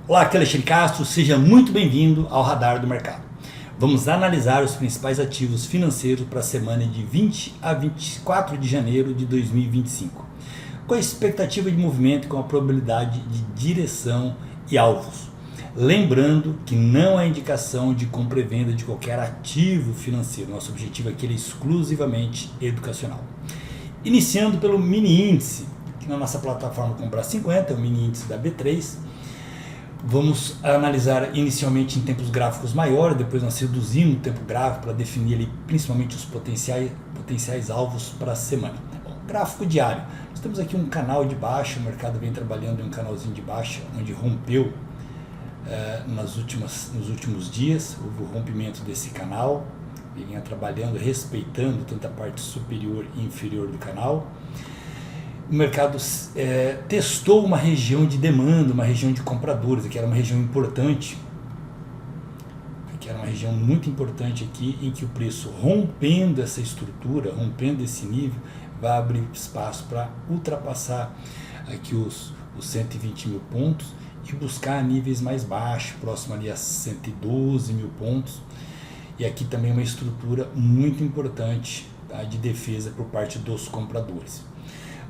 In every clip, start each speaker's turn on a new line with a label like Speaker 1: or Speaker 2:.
Speaker 1: Olá, aqui é Alexandre Castro, seja muito bem-vindo ao Radar do Mercado. Vamos analisar os principais ativos financeiros para a semana de 20 a 24 de janeiro de 2025, com a expectativa de movimento e com a probabilidade de direção e alvos. Lembrando que não há indicação de compra e venda de qualquer ativo financeiro, nosso objetivo aqui é exclusivamente educacional. Iniciando pelo mini índice, que na nossa plataforma Comprar 50, é o mini índice da B3. Vamos analisar inicialmente em tempos gráficos maiores, depois nós reduzimos o tempo gráfico para definir ali, principalmente os potenciais alvos para a semana. Bom, gráfico diário, nós temos aqui um canal de baixa, o mercado vem trabalhando em um canalzinho de baixa, onde rompeu nos últimos dias, houve o rompimento desse canal, ele vinha trabalhando, respeitando tanto a parte superior e inferior do canal. O mercado testou uma região de demanda, uma região de compradores, que era uma região importante, que era uma região muito importante aqui, em que o preço, rompendo essa estrutura, rompendo esse nível, vai abrir espaço para ultrapassar aqui os 120 mil pontos e buscar níveis mais baixos, próximo ali a 112 mil pontos. E aqui também uma estrutura muito importante, tá, de defesa por parte dos compradores.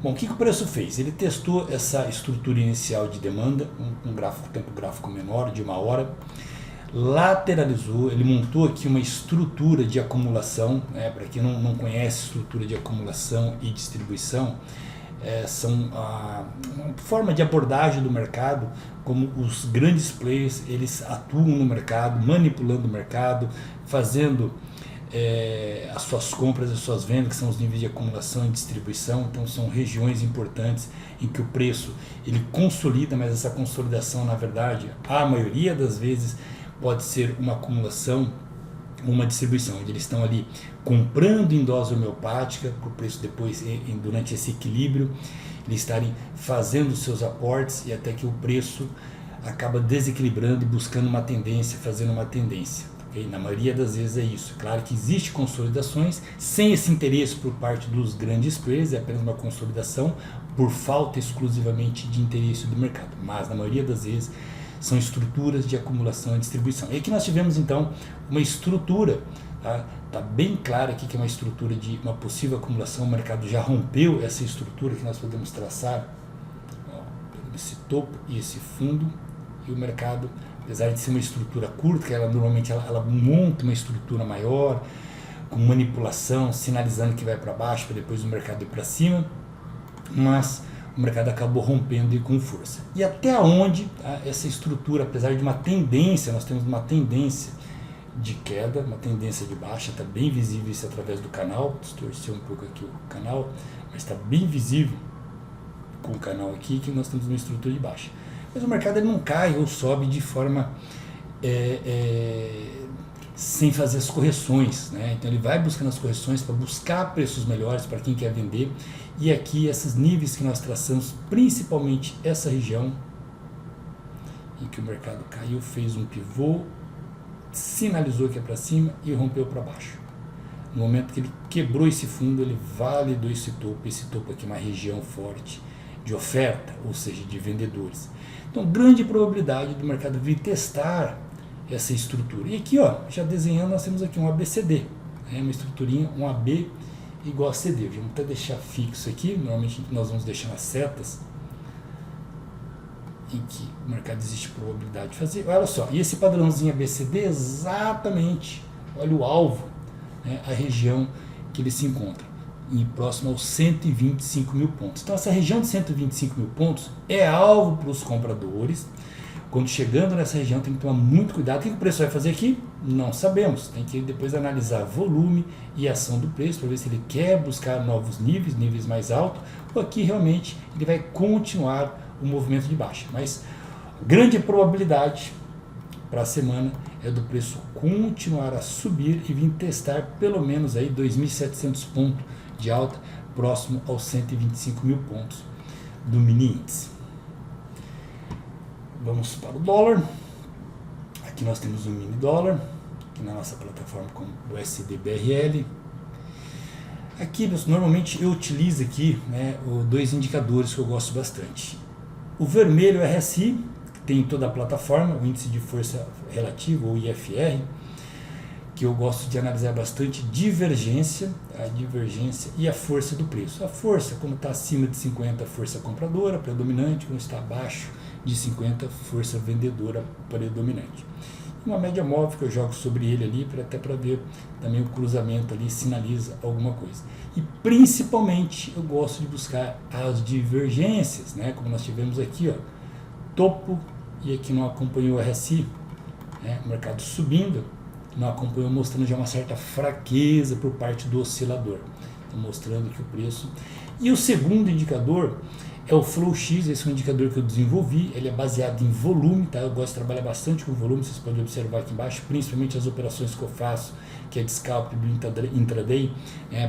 Speaker 1: Bom, o que o preço fez? Ele testou essa estrutura inicial de demanda, tempo gráfico menor, de uma hora, lateralizou, ele montou aqui uma estrutura de acumulação, para quem não conhece estrutura de acumulação e distribuição, são uma forma de abordagem do mercado, como os grandes players, eles atuam no mercado, manipulando o mercado, fazendo as suas compras e suas vendas, que são os níveis de acumulação e distribuição. Então são regiões importantes em que o preço ele consolida, mas essa consolidação, na verdade, a maioria das vezes pode ser uma acumulação, uma distribuição, onde eles estão ali comprando em dose homeopática, para o preço depois, durante esse equilíbrio, eles estarem fazendo seus aportes e até que o preço acaba desequilibrando e buscando uma tendência, fazendo uma tendência. Na maioria das vezes é isso. Claro que existe consolidações sem esse interesse por parte dos grandes players, é apenas uma consolidação por falta exclusivamente de interesse do mercado, mas na maioria das vezes são estruturas de acumulação e distribuição. E aqui nós tivemos então uma estrutura, tá bem claro aqui que é uma estrutura de uma possível acumulação, o mercado já rompeu essa estrutura que nós podemos traçar, esse topo e esse fundo, e o mercado, apesar de ser uma estrutura curta, que ela normalmente ela monta uma estrutura maior, com manipulação, sinalizando que vai para baixo, para depois o mercado ir para cima, mas o mercado acabou rompendo e com força. E até onde essa estrutura, apesar de uma tendência, nós temos uma tendência de queda, uma tendência de baixa, está bem visível isso através do canal, distorceu um pouco aqui o canal, mas está bem visível com o canal aqui que nós temos uma estrutura de baixa. Mas o mercado ele não cai ou sobe de forma sem fazer as correções, né? Então ele vai buscando as correções para buscar preços melhores para quem quer vender, e aqui esses níveis que nós traçamos, principalmente essa região em que o mercado caiu, fez um pivô, sinalizou que é para cima e rompeu para baixo. No momento que ele quebrou esse fundo, ele validou esse topo aqui é uma região forte de oferta, ou seja, de vendedores. Então, grande probabilidade do mercado vir testar essa estrutura. E aqui, ó, já desenhando, nós temos aqui um ABCD, uma estruturinha, um AB igual a CD. Vamos até deixar fixo aqui, normalmente nós vamos deixar as setas em que o mercado existe probabilidade de fazer. Olha só, e esse padrãozinho ABCD exatamente, olha o alvo, a região que ele se encontra, próximo aos 125 mil pontos. Então essa região de 125 mil pontos é alvo para os compradores. Quando chegando nessa região tem que tomar muito cuidado. O que o preço vai fazer aqui? Não sabemos. Tem que depois analisar volume e ação do preço para ver se ele quer buscar novos níveis mais altos, ou aqui realmente ele vai continuar o movimento de baixa. Mas grande probabilidade para a semana é do preço continuar a subir e vir testar pelo menos aí 2.700 pontos de alta, próximo aos 125 mil pontos do mini índice. Vamos para o dólar. Aqui nós temos o mini dólar, aqui na nossa plataforma com o USD/BRL. Aqui, normalmente eu utilizo aqui dois indicadores que eu gosto bastante. O vermelho é RSI, tem toda a plataforma, o índice de força relativa, ou IFR, que eu gosto de analisar bastante divergência, a divergência e a força do preço. A força, quando está acima de 50, força compradora predominante, quando está abaixo de 50, força vendedora predominante. E uma média móvel que eu jogo sobre ele ali, até para ver também o cruzamento ali, sinaliza alguma coisa. E principalmente eu gosto de buscar as divergências, né? Como nós tivemos aqui, ó, topo, e aqui não acompanhou o RSI, né? O mercado subindo, não acompanhou, mostrando já uma certa fraqueza por parte do oscilador. Então, mostrando que o preço... E o segundo indicador é o Flow X, esse é um indicador que eu desenvolvi, ele é baseado em volume, tá? Eu gosto de trabalhar bastante com volume, vocês podem observar aqui embaixo, principalmente as operações que eu faço, que é de scalp do intraday,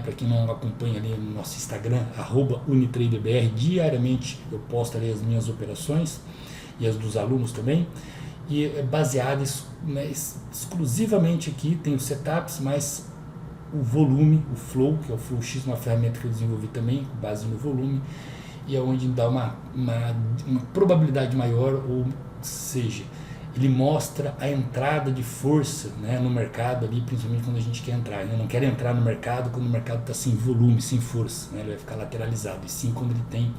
Speaker 1: para quem não acompanha ali no nosso Instagram, @unitraderbr, diariamente eu posto ali as minhas operações, e as dos alunos também, e é baseado, né, exclusivamente aqui, tem os setups, mas o volume, o Flow, que é o Flow X, uma ferramenta que eu desenvolvi também, com base no volume, e é onde dá uma probabilidade maior, ou seja, ele mostra a entrada de força, né, no mercado ali, principalmente quando a gente quer entrar. Eu não quero entrar no mercado quando o mercado está sem volume, sem força, né, ele vai ficar lateralizado, e sim quando ele tem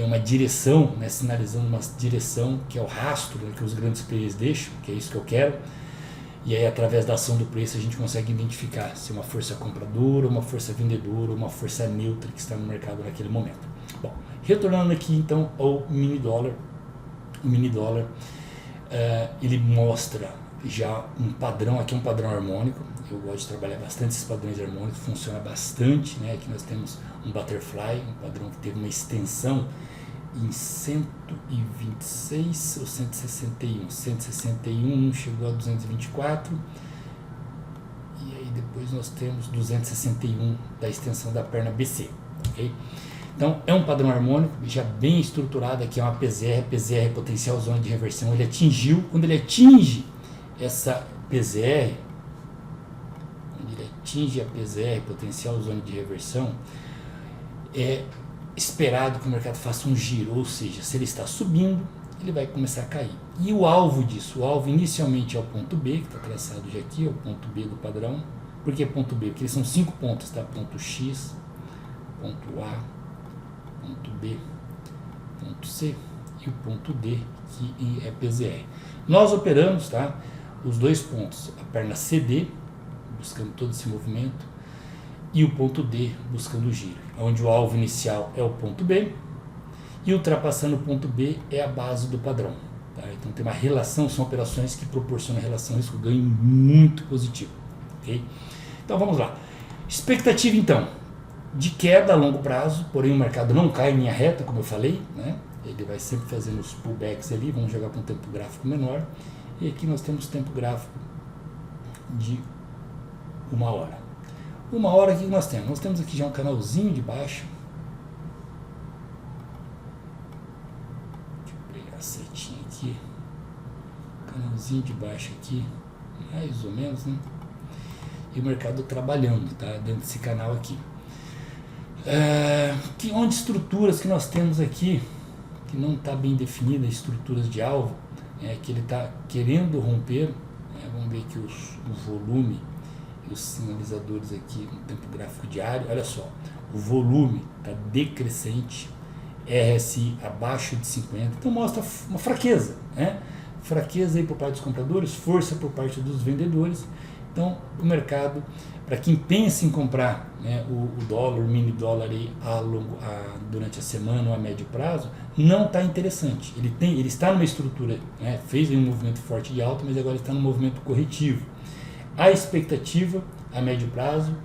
Speaker 1: uma direção, né, sinalizando uma direção, que é o rastro, né, que os grandes players deixam, que é isso que eu quero. E aí, através da ação do preço, a gente consegue identificar se é uma força compradora, uma força vendedora, uma força neutra que está no mercado naquele momento. Bom, retornando aqui então ao mini dólar. O mini dólar, ele mostra já um padrão, aqui é um padrão harmônico. Eu gosto de trabalhar bastante esses padrões harmônicos, funciona bastante, né? Aqui nós temos um butterfly, um padrão que teve uma extensão em 126 ou 161, 161 chegou a 224, e aí depois nós temos 261 da extensão da perna BC, ok? Então é um padrão harmônico já bem estruturado, aqui é uma PZR, PZR potencial zona de reversão, ele atingiu, quando ele atinge essa PZR, quando ele atinge a PZR, potencial zona de reversão, é esperado que o mercado faça um giro, ou seja, se ele está subindo, ele vai começar a cair. E o alvo disso, o alvo inicialmente é o ponto B, que está traçado já aqui, é o ponto B do padrão. Por que ponto B? Porque eles são 5 pontos, tá? Ponto X, ponto A, ponto B, ponto C e o ponto D, que é PZR. Nós operamos, tá, os dois pontos, a perna CD, buscando todo esse movimento, e o ponto D, buscando o giro, onde o alvo inicial é o ponto B, e ultrapassando o ponto B é a base do padrão. Tá? Então tem uma relação, são operações que proporcionam relação risco-ganho muito positiva. Okay? Então vamos lá. Expectativa então, de queda a longo prazo, porém o mercado não cai em linha reta, como eu falei, né? Ele vai sempre fazendo os pullbacks ali, vamos jogar para um tempo gráfico menor, e aqui nós temos tempo gráfico de 1 hora. 1 hora, o que nós temos? Nós temos aqui já um canalzinho de baixa. Deixa eu pegar a setinha aqui. Canalzinho de baixa aqui, mais ou menos, né? E o mercado trabalhando, tá? Dentro desse canal aqui. Onde estruturas que nós temos aqui, que não está bem definida, estruturas de alvo, que ele está querendo romper. Vamos ver aqui o volume, os sinalizadores aqui no tempo gráfico diário. Olha só, o volume está decrescente, RSI abaixo de 50, então mostra uma fraqueza, né? Fraqueza aí por parte dos compradores, força por parte dos vendedores. Então o mercado, para quem pensa em comprar, né, o dólar, o mini dólar aí durante a semana ou a médio prazo, não está interessante. Ele está numa estrutura, né, fez um movimento forte de alta, mas agora está num movimento corretivo. A expectativa a médio prazo,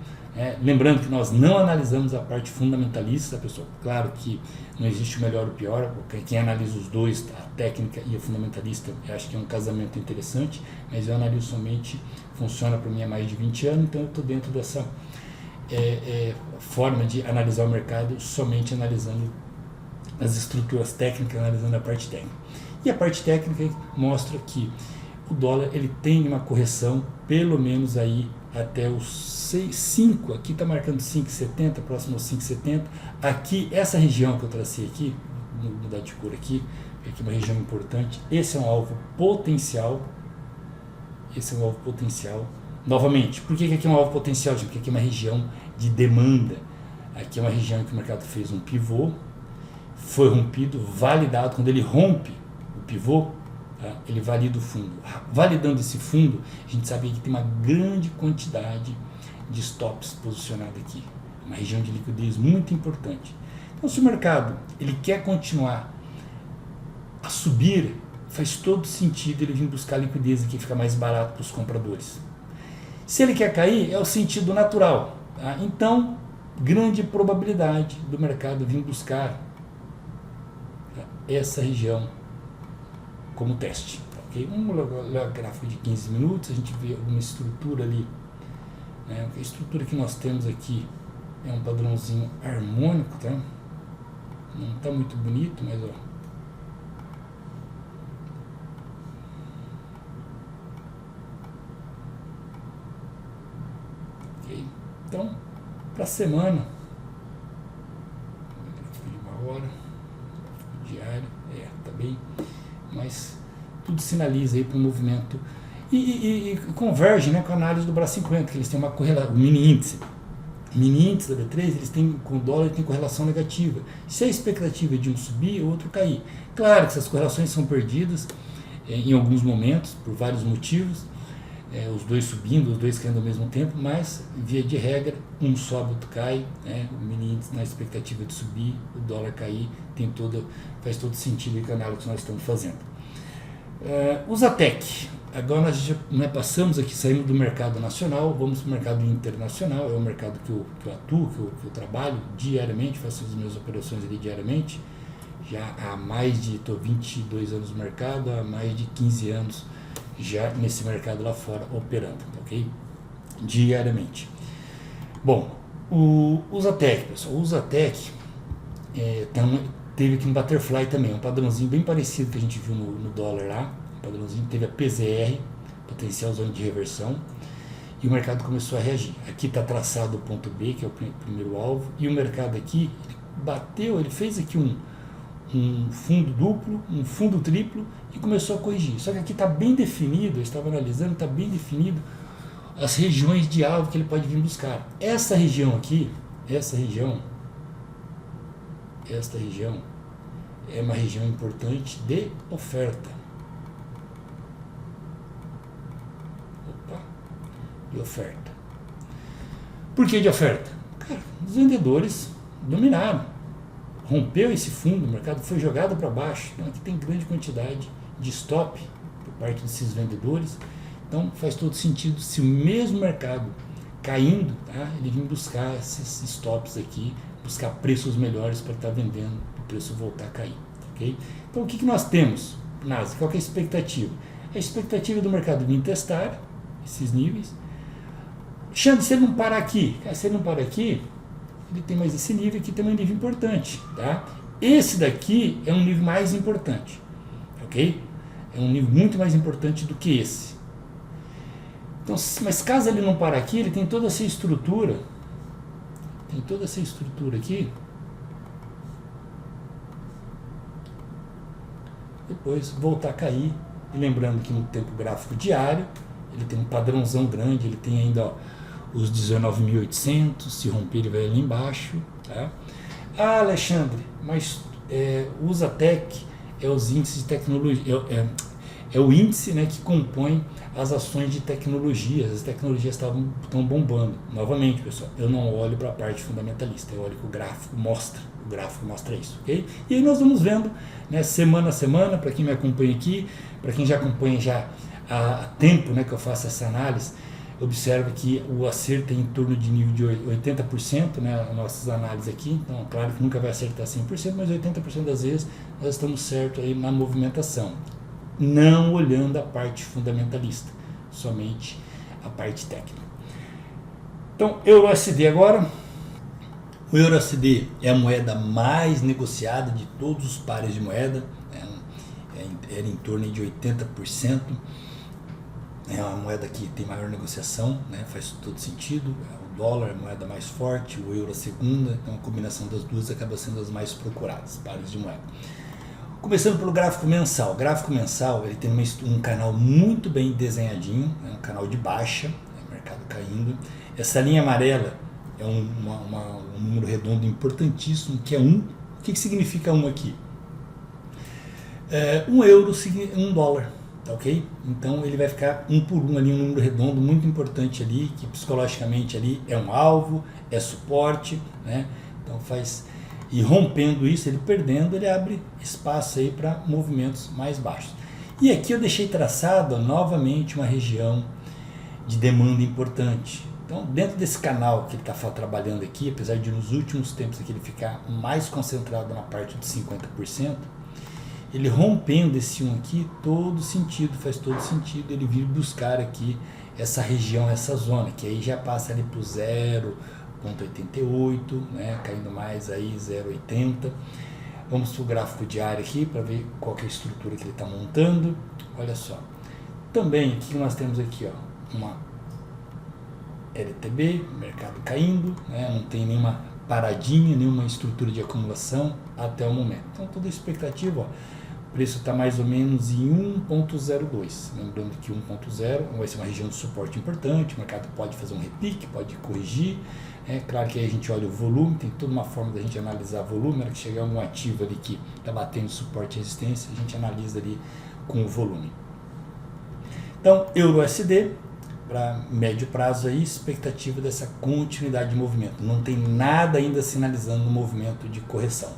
Speaker 1: lembrando que nós não analisamos a parte fundamentalista, pessoal. Claro que não existe o melhor ou o pior, porque quem analisa os dois, a técnica e a fundamentalista, eu acho que é um casamento interessante, mas eu analiso somente, funciona para mim há mais de 20 anos, então eu estou dentro dessa forma de analisar o mercado, somente analisando as estruturas técnicas, analisando a parte técnica. E a parte técnica mostra que o dólar ele tem uma correção, pelo menos aí até os 5, aqui está marcando 5,70, próximo aos 5,70. Aqui, essa região que eu tracei aqui, vou mudar de cor aqui, aqui é uma região importante. Esse é um alvo potencial. Esse é um alvo potencial. Novamente, por que aqui é um alvo potencial? Porque aqui é uma região de demanda. Aqui é uma região que o mercado fez um pivô, foi rompido, validado. Quando ele rompe o pivô, tá? Ele valida o fundo. Validando esse fundo, a gente sabe que tem uma grande quantidade de stops posicionado aqui. Uma região de liquidez muito importante. Então, se o mercado ele quer continuar a subir, faz todo sentido ele vir buscar liquidez aqui, fica mais barato para os compradores. Se ele quer cair, é o sentido natural. Tá? Então, grande probabilidade do mercado vir buscar essa região como teste. Okay? Vamos olhar o gráfico de 15 minutos, a gente vê alguma estrutura ali. Né? A estrutura que nós temos aqui é um padrãozinho harmônico, tá? Não está muito bonito, mas ó. Ok? Então, para a semana, de uma hora, diário, tá bem, mas tudo sinaliza aí para um movimento e converge, né, com a análise do BRA 50, que eles têm uma correlação, o mini índice da B3, eles têm, com o dólar tem correlação negativa. Se a expectativa é de um subir, o outro cair. Claro que essas correlações são perdidas em alguns momentos, por vários motivos, os dois subindo, os dois caindo ao mesmo tempo, mas, via de regra, um sobe, o outro cai, né? O mini índice na expectativa de subir, o dólar cair, faz todo sentido com a análise que nós estamos fazendo. O Zatec, agora nós já passamos aqui, saímos do mercado nacional, vamos para o mercado internacional, é o mercado que eu atuo, que eu trabalho diariamente, faço as minhas operações ali diariamente, já há mais de, estou 22 anos no mercado, há mais de 15 anos já nesse mercado lá fora operando, ok? Diariamente. Bom, o Zatec, pessoal, o Zatec teve aqui um butterfly também, um padrãozinho bem parecido que a gente viu no dólar lá, um padrãozinho, teve a PZR, potencial zona de reversão, e o mercado começou a reagir. Aqui está traçado o ponto B, que é o primeiro alvo, e o mercado aqui bateu, ele fez aqui um fundo duplo, um fundo triplo, e começou a corrigir. Só que aqui está bem definido, eu estava analisando, está bem definido as regiões de alvo que ele pode vir buscar. Essa região aqui, esta região é uma região importante de oferta. De oferta. Por que de oferta? Cara, os vendedores dominaram. Rompeu esse fundo, o mercado foi jogado para baixo. Então aqui tem grande quantidade de stop por parte desses vendedores. Então faz todo sentido, se o mesmo mercado caindo, tá, ele vir buscar esses stops aqui, buscar preços melhores para estar vendendo, o preço voltar a cair. Okay? Então o que nós temos? Nasdaq, qual que é a expectativa? A expectativa do mercado vir testar esses níveis. Xande, se ele não parar aqui, ele tem mais esse nível aqui, tem um nível importante, tá? Esse daqui é um nível mais importante, ok? É um nível muito mais importante do que esse. Então, mas caso ele não parar aqui, ele tem toda essa estrutura, aqui, depois voltar a cair, e lembrando que no tempo gráfico diário, ele tem um padrãozão grande, ele tem ainda, ó, os 19.800, se romper ele vai ali embaixo, tá? Ah, Alexandre, mas o Zatec é os índices de tecnologia, é o índice, né, que compõe as ações de tecnologia. As tecnologias estão bombando. Novamente, pessoal, eu não olho para a parte fundamentalista, eu olho que o gráfico mostra isso, ok? E aí nós vamos vendo, né, semana a semana, para quem me acompanha aqui, para quem já acompanha já há tempo, né, que eu faço essa análise, observa que o acerto é em torno de nível de 80%, né, as nossas análises aqui. Então, claro que nunca vai acertar 100%, mas 80% das vezes nós estamos certos aí na movimentação, não olhando a parte fundamentalista, somente a parte técnica. Então, EURUSD agora. O EURUSD é a moeda mais negociada de todos os pares de moeda, era em torno de 80%. É uma moeda que tem maior negociação, né? Faz todo sentido. O dólar é a moeda mais forte, o euro a segunda, então a combinação das duas acaba sendo as mais procuradas, pares de moeda. Começando pelo gráfico mensal. O gráfico mensal ele tem um canal muito bem desenhadinho, é um canal de baixa, mercado caindo. Essa linha amarela é um número redondo importantíssimo, que é 1. O que significa 1 aqui? €1 significa $1, tá ok? Então ele vai ficar 1 por 1 ali, um número redondo muito importante ali, que psicologicamente ali é um alvo, é suporte, né? Então e rompendo isso, ele perdendo, ele abre espaço aí para movimentos mais baixos. E aqui eu deixei traçado novamente uma região de demanda importante. Então, dentro desse canal que ele está trabalhando aqui, apesar de nos últimos tempos aqui ele ficar mais concentrado na parte de 50%, ele rompendo esse 1 aqui, faz todo sentido ele vir buscar aqui essa região, essa zona, que aí já passa ali para o 0,88, né, caindo mais aí 0,80. Vamos para o gráfico diário aqui para ver qual que é a estrutura que ele está montando. Olha só. Também aqui nós temos aqui, ó, uma LTB, mercado caindo, né, não tem nenhuma paradinha, nenhuma estrutura de acumulação até o momento. Então toda a expectativa, ó, o preço está mais ou menos em 1,02. Lembrando que 1,0 vai ser uma região de suporte importante, o mercado pode fazer um repique, pode corrigir. É claro que aí a gente olha o volume, tem toda uma forma da gente analisar volume, na hora que chegar um ativo ali que está batendo suporte e resistência, a gente analisa ali com o volume. Então, EURUSD, para médio prazo aí, expectativa dessa continuidade de movimento. Não tem nada ainda sinalizando um movimento de correção.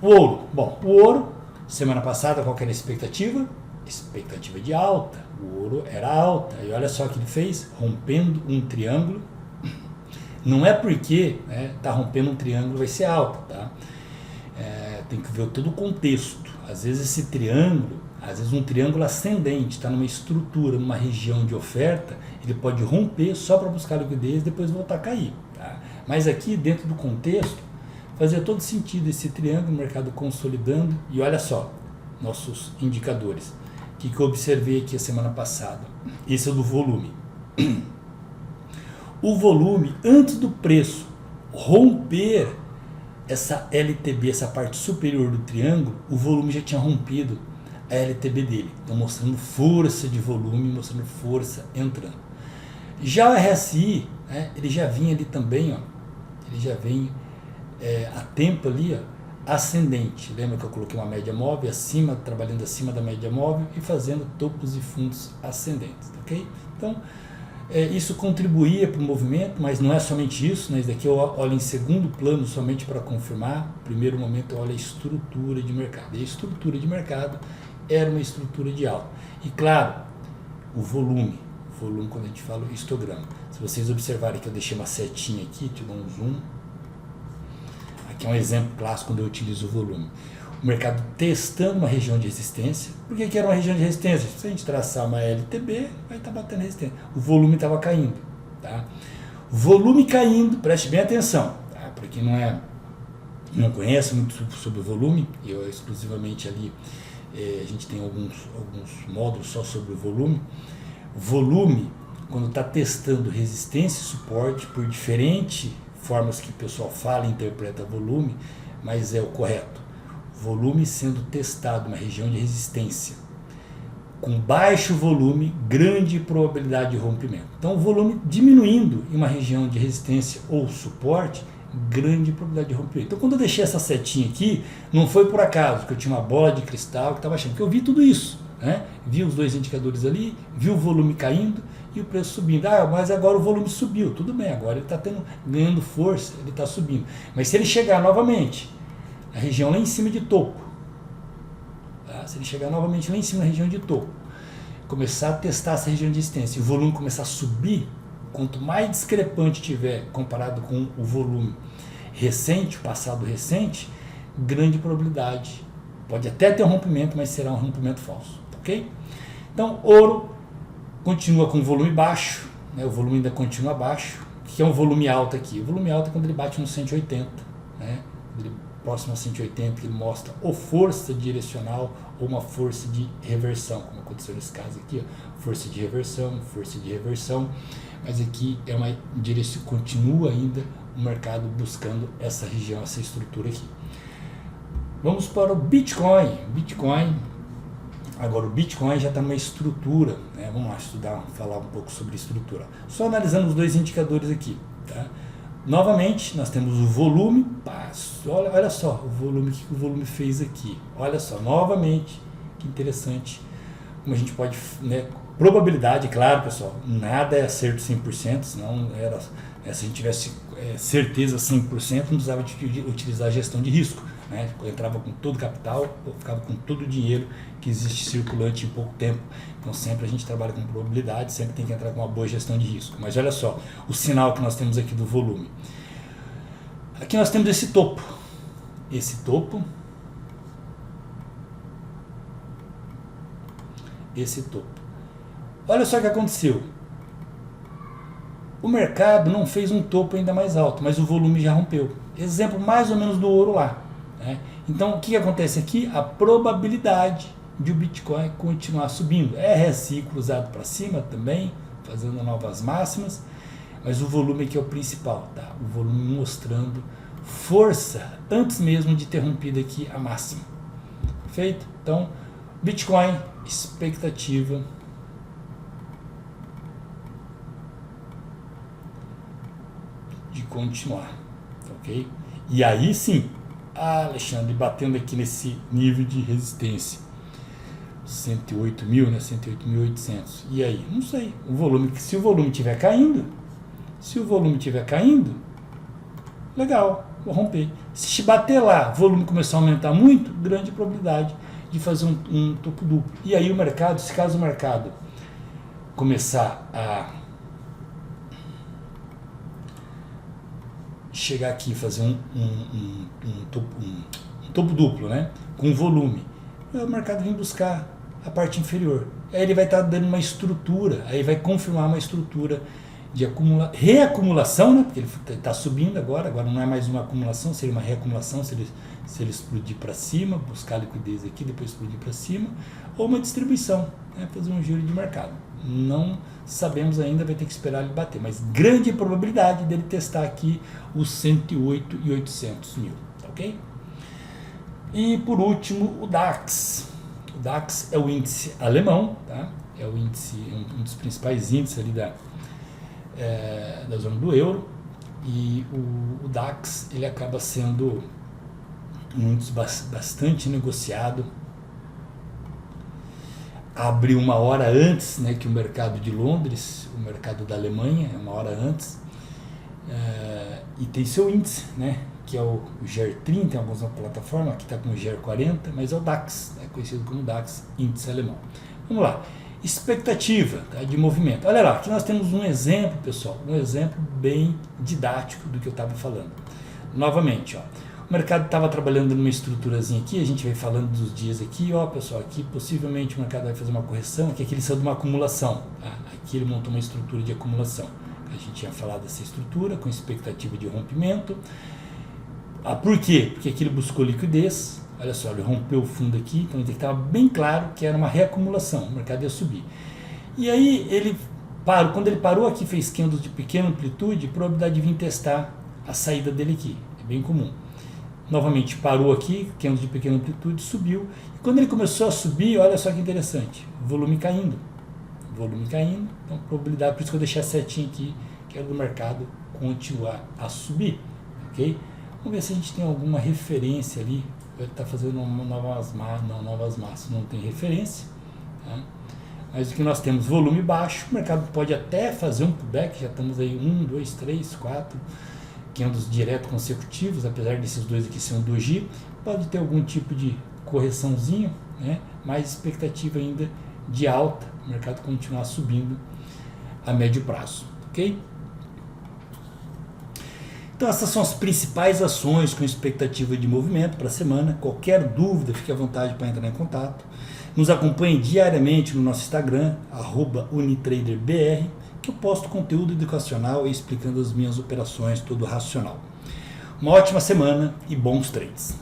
Speaker 1: O ouro. Bom, o ouro, semana passada, qual que era a expectativa? Expectativa de alta. O ouro era alta. E olha só o que ele fez, rompendo um triângulo. Não é porque tá rompendo um triângulo vai ser alta, tá? Tem que ver todo o contexto. Às vezes esse triângulo, um triângulo ascendente, está numa estrutura, numa região de oferta, ele pode romper só para buscar liquidez e depois voltar a cair. Tá? Mas aqui, dentro do contexto, fazia todo sentido esse triângulo, o mercado consolidando. E olha só, nossos indicadores. O que eu observei aqui a semana passada? Esse é o do volume. O volume, antes do preço romper essa LTB, essa parte superior do triângulo, o volume já tinha rompido a LTB dele. Então mostrando força de volume, mostrando força entrando. Já o RSI, ele já vinha ali também, ó, ele já vem há tempo ali, ó, ascendente. Lembra que eu coloquei uma média móvel acima, trabalhando acima da média móvel e fazendo topos e fundos ascendentes, ok? Então, isso contribuía para o movimento, mas não é somente isso, né? Isso daqui eu olho em segundo plano somente para confirmar. Primeiro momento eu olho a estrutura de mercado. E a estrutura de mercado era uma estrutura de alta. E claro, o volume quando a gente fala histograma. Se vocês observarem que eu deixei uma setinha aqui, te dou um zoom. Aqui é um exemplo clássico quando eu utilizo o volume. O mercado testando uma região de resistência. Por que era uma região de resistência? Se a gente traçar uma LTB, vai estar batendo resistência. O volume estava caindo. Tá? Volume caindo, preste bem atenção. Tá? Para quem não conhece muito sobre o volume, eu exclusivamente ali, a gente tem alguns módulos só sobre o volume. Volume, quando está testando resistência e suporte, por diferentes formas que o pessoal fala e interpreta volume, mas é o correto. Volume sendo testado uma região de resistência com baixo volume, grande probabilidade de rompimento. Então o volume diminuindo em uma região de resistência ou suporte, grande probabilidade de rompimento. Então quando eu deixei essa setinha aqui, não foi por acaso que eu tinha uma bola de cristal que estava achando, porque eu vi tudo isso, né? Vi os dois indicadores ali, vi o volume caindo e o preço subindo. Mas agora o volume subiu, tudo bem, agora ele está ganhando força, ele está subindo. Mas se ele chegar novamente a região lá em cima de topo, tá? Se ele chegar novamente lá em cima da região de topo, começar a testar essa região de resistência e o volume começar a subir, quanto mais discrepante tiver comparado com o volume recente, o passado recente, grande probabilidade. Pode até ter um rompimento, mas será um rompimento falso, ok? Então, ouro continua com volume baixo, né? O volume ainda continua baixo. O que é um volume alto aqui? O volume alto é quando ele bate no 180, né? Ele próximo a 180, ele mostra ou força direcional ou uma força de reversão, como aconteceu nesse caso aqui, ó, força de reversão, mas aqui é uma direção, continua ainda o mercado buscando essa região, essa estrutura aqui. Vamos para o Bitcoin. Agora o Bitcoin já está numa estrutura, né? Vamos lá falar um pouco sobre estrutura. Só analisando os dois indicadores aqui, tá? Novamente, nós temos o volume, olha só o volume que o volume fez aqui. Olha só, novamente, que interessante, como a gente pode, né, probabilidade, claro, pessoal, nada é acerto 100%, senão se a gente tivesse certeza 100%, não precisava de utilizar a gestão de risco, né? Eu entrava com todo o capital, eu ficava com todo o dinheiro que existe circulante em pouco tempo. Então sempre a gente trabalha com probabilidade, sempre tem que entrar com uma boa gestão de risco. Mas olha só, o sinal que nós temos aqui do volume. Aqui nós temos esse topo. Esse topo. Olha só o que aconteceu. O mercado não fez um topo ainda mais alto, mas o volume já rompeu. Exemplo mais ou menos do ouro lá, né? Então o que acontece aqui? A probabilidade de o Bitcoin continuar subindo. RSI cruzado para cima também, fazendo novas máximas, mas o volume aqui é o principal, tá? O volume mostrando força antes mesmo de ter rompido aqui a máxima. Perfeito? Então, Bitcoin, expectativa de continuar, ok? E aí sim, Alexandre, batendo aqui nesse nível de resistência, 108 mil, né? 108.800. E aí? Não sei. O volume, se o volume estiver caindo, legal, vou romper. Se bater lá, o volume começar a aumentar muito, grande probabilidade de fazer um topo duplo. E aí o mercado, se caso o mercado começar a chegar aqui e fazer um topo duplo, né? Com volume, o mercado vem buscar a parte inferior. Aí ele vai estar dando uma estrutura, aí vai confirmar uma estrutura de reacumulação, né? Porque ele está subindo agora não é mais uma acumulação, seria uma reacumulação se ele explodir para cima, buscar liquidez aqui, depois explodir para cima, ou uma distribuição, né? Fazer um giro de mercado. Não sabemos ainda, vai ter que esperar ele bater, mas grande probabilidade dele testar aqui os 108.800 mil, ok? E por último, o DAX. O DAX é o índice alemão, tá? É o índice, um dos principais índices ali da zona do euro, e o DAX ele acaba sendo um índice bastante negociado. Abriu uma hora antes, né, que o mercado de Londres, o mercado da Alemanha, uma hora antes, e tem seu índice, né, que é o GER30, em algumas plataformas, aqui está com o GER40, mas é o DAX, é conhecido como DAX, índice alemão. Vamos lá, expectativa, tá, de movimento. Olha lá, aqui nós temos um exemplo, pessoal, um exemplo bem didático do que eu estava falando. Novamente, ó, o mercado estava trabalhando numa estruturazinha aqui, a gente vai falando dos dias aqui, ó, pessoal, aqui possivelmente o mercado vai fazer uma correção, aqui ele saiu de uma acumulação, tá? Aqui ele montou uma estrutura de acumulação. A gente tinha falado dessa estrutura com expectativa de rompimento. Por quê? Porque aqui ele buscou liquidez, olha só, ele rompeu o fundo aqui, então estava bem claro que era uma reacumulação, o mercado ia subir. E aí ele parou, quando ele parou aqui, fez candles de pequena amplitude, probabilidade de vir testar a saída dele aqui, é bem comum. Novamente parou aqui, candles de pequena amplitude, subiu, e quando ele começou a subir, olha só que interessante, volume caindo, então probabilidade, por isso que eu deixei a setinha aqui, que era do mercado continuar a subir, ok? Vamos ver se a gente tem alguma referência ali. Ele está fazendo novas massas, não tem referência, tá? Mas o que nós temos, volume baixo, o mercado pode até fazer um pullback, já estamos aí 1, 2, 3, 4 candles direto consecutivos, apesar desses dois aqui ser um doji, pode ter algum tipo de correçãozinho, né? Mais expectativa ainda de alta, o mercado continuar subindo a médio prazo, ok? Então essas são as principais ações com expectativa de movimento para a semana. Qualquer dúvida, fique à vontade para entrar em contato. Nos acompanhe diariamente no nosso Instagram, @unitraderbr, que eu posto conteúdo educacional e explicando as minhas operações, tudo racional. Uma ótima semana e bons trades!